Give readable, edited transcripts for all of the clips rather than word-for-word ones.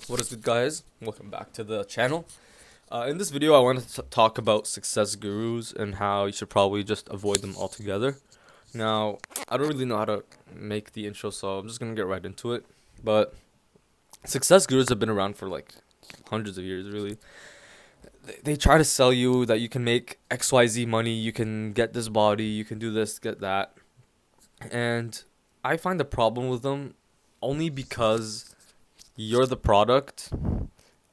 What is good, guys? Welcome back to the channel. In this video, I wanted to talk about success gurus and how you should probably just avoid them altogether. Now, I don't really know how to make the intro, so I'm just gonna get right into it. But success gurus have been around for like hundreds of years, really. They try to sell you that you can make XYZ money, you can get this body, you can do this, get that. And I find the problem with them only because you're the product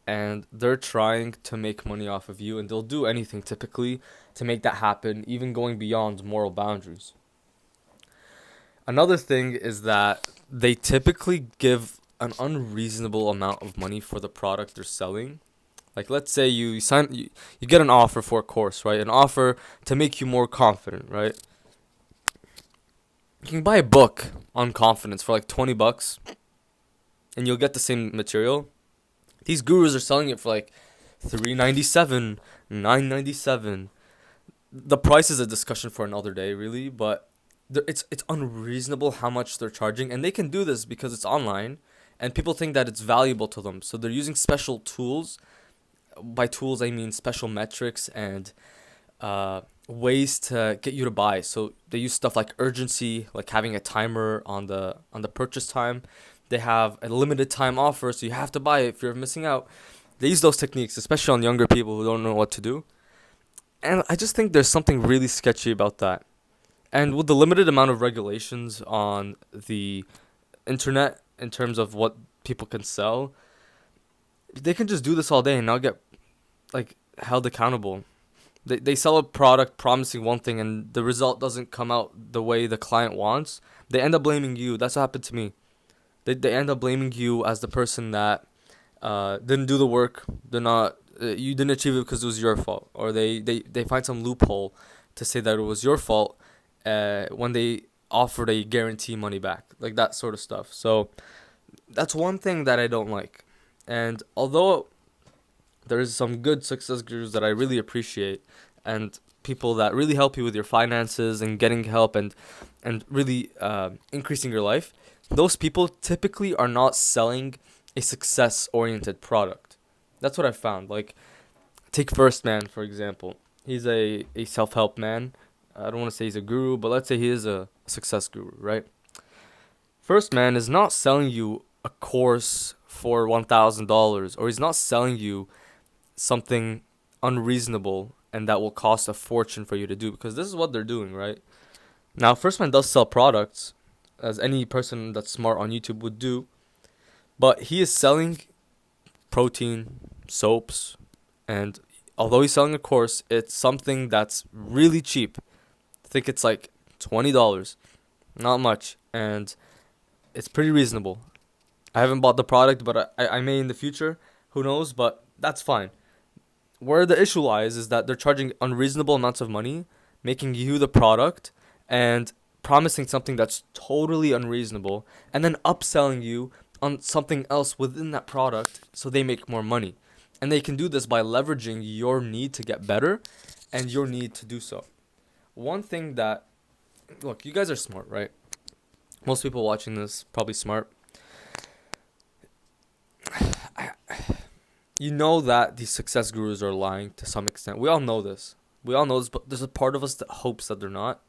and they're trying to make money off of you, and they'll do anything typically to make that happen, even going beyond moral boundaries. Another thing is that they typically give an unreasonable amount of money for the product they're selling. Like, let's say you get an offer for a course, right? An offer to make you more confident, right? You can buy a book on confidence for like $20 and you'll get the same material. These gurus are selling it for like $3.97, $9.97. The price is a discussion for another day, really, but it's unreasonable how much they're charging, and they can do this because it's online, and people think that it's valuable to them. So they're using special tools. By tools, I mean special metrics and ways to get you to buy. So they use stuff like urgency, like having a timer on the purchase time. They have a limited time offer, so you have to buy it if you're missing out. They use those techniques, especially on younger people who don't know what to do. And I just think there's something really sketchy about that. And with the limited amount of regulations on the internet in terms of what people can sell, they can just do this all day and not get like held accountable. They sell a product promising one thing and the result doesn't come out the way the client wants. They end up blaming you. That's what happened to me. They end up blaming you as the person that didn't do the work. They're not you didn't achieve it because it was your fault, or they find some loophole to say that it was your fault when they offered a guarantee money back, like that sort of stuff. So that's one thing that I don't like. And although there's some good success gurus that I really appreciate, and people that really help you with your finances and getting help and really increasing your life, those people typically are not selling a success oriented product. That's what I found. Like, take First Man, for example. He's a self help man. I don't want to say he's a guru, but let's say he is a success guru, right? First Man is not selling you a course for $1,000, or he's not selling you something unreasonable and that will cost a fortune for you to do, because this is what they're doing, right? Now, First Man does sell products, as any person that's smart on YouTube would do, but he is selling protein, soaps, and although he's selling a course, it's something that's really cheap. I think it's like $20, not much, and it's pretty reasonable. I haven't bought the product, but I may in the future. Who knows? But that's fine. Where the issue lies is that they're charging unreasonable amounts of money, making you the product, and promising something that's totally unreasonable, and then upselling you on something else within that product so they make more money. And they can do this by leveraging your need to get better and your need to do so. One thing that, look, you guys are smart, right? Most people watching this probably smart. You know that these success gurus are lying to some extent. We all know this. But there's a part of us that hopes that they're not.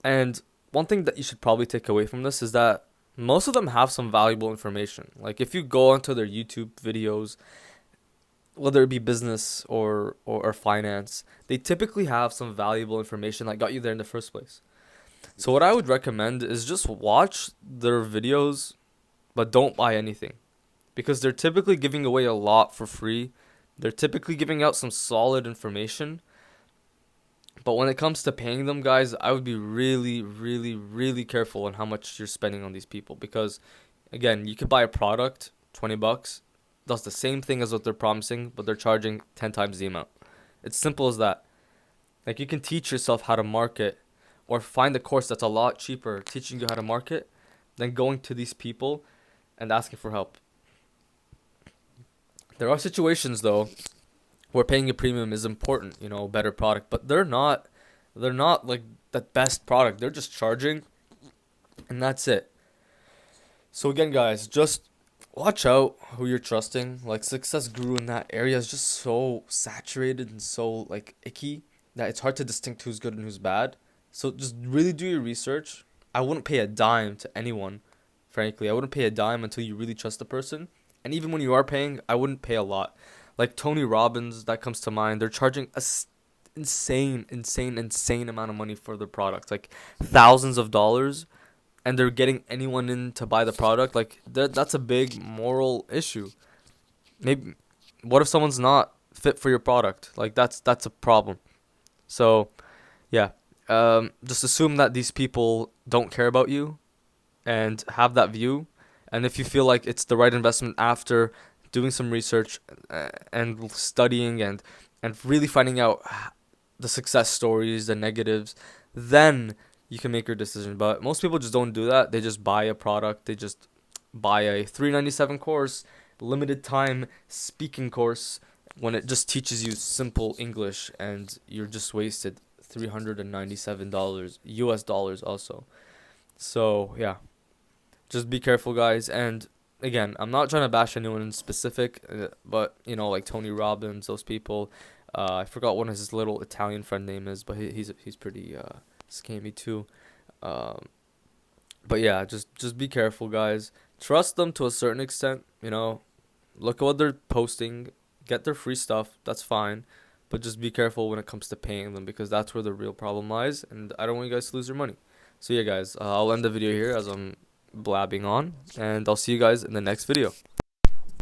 And one thing that you should probably take away from this is that most of them have some valuable information. Like, if you go onto their YouTube videos, whether it be business or finance, they typically have some valuable information that got you there in the first place. So what I would recommend is just watch their videos, but don't buy anything, because they're typically giving away a lot for free. They're typically giving out some solid information. But when it comes to paying them, guys, I would be really, really, really careful on how much you're spending on these people. Because, again, you could buy a product, $20, does the same thing as what they're promising, but they're charging 10 times the amount. It's simple as that. Like, you can teach yourself how to market, or find a course that's a lot cheaper teaching you how to market than going to these people and asking for help. There are situations, though, where paying a premium is important, better product, but they're not like the best product. They're just charging, and that's it. So again, guys, just watch out who you're trusting. Like Success Guru in that area is just so saturated and so like icky that it's hard to distinct who's good and who's bad. So just really do your research. I wouldn't pay a dime to anyone, frankly. I wouldn't pay a dime until you really trust the person. And even when you are paying, I wouldn't pay a lot. Like Tony Robbins, that comes to mind. They're charging insane amount of money for their product, like thousands of dollars, and they're getting anyone in to buy the product. Like that's a big moral issue. Maybe what if someone's not fit for your product? Like that's a problem. So yeah, just assume that these people don't care about you and have that view. And if you feel like it's the right investment after doing some research and studying and really finding out the success stories, the negatives, then you can make your decision. But most people just don't do that. They just buy a product. They just buy a 397 course, limited time speaking course when it just teaches you simple English and you're just wasted $397 US dollars also. So, yeah. Just be careful, guys. And again, I'm not trying to bash anyone in specific, but like Tony Robbins, those people. I forgot what his little Italian friend name is, but he's pretty scammy too. Um, but yeah, just be careful, guys. Trust them to a certain extent. Look at what they're posting, get their free stuff. That's fine, but just be careful when it comes to paying them because that's where the real problem lies. And I don't want you guys to lose your money. So yeah, guys, I'll end the video here as I'm blabbing on, and I'll see you guys in the next video.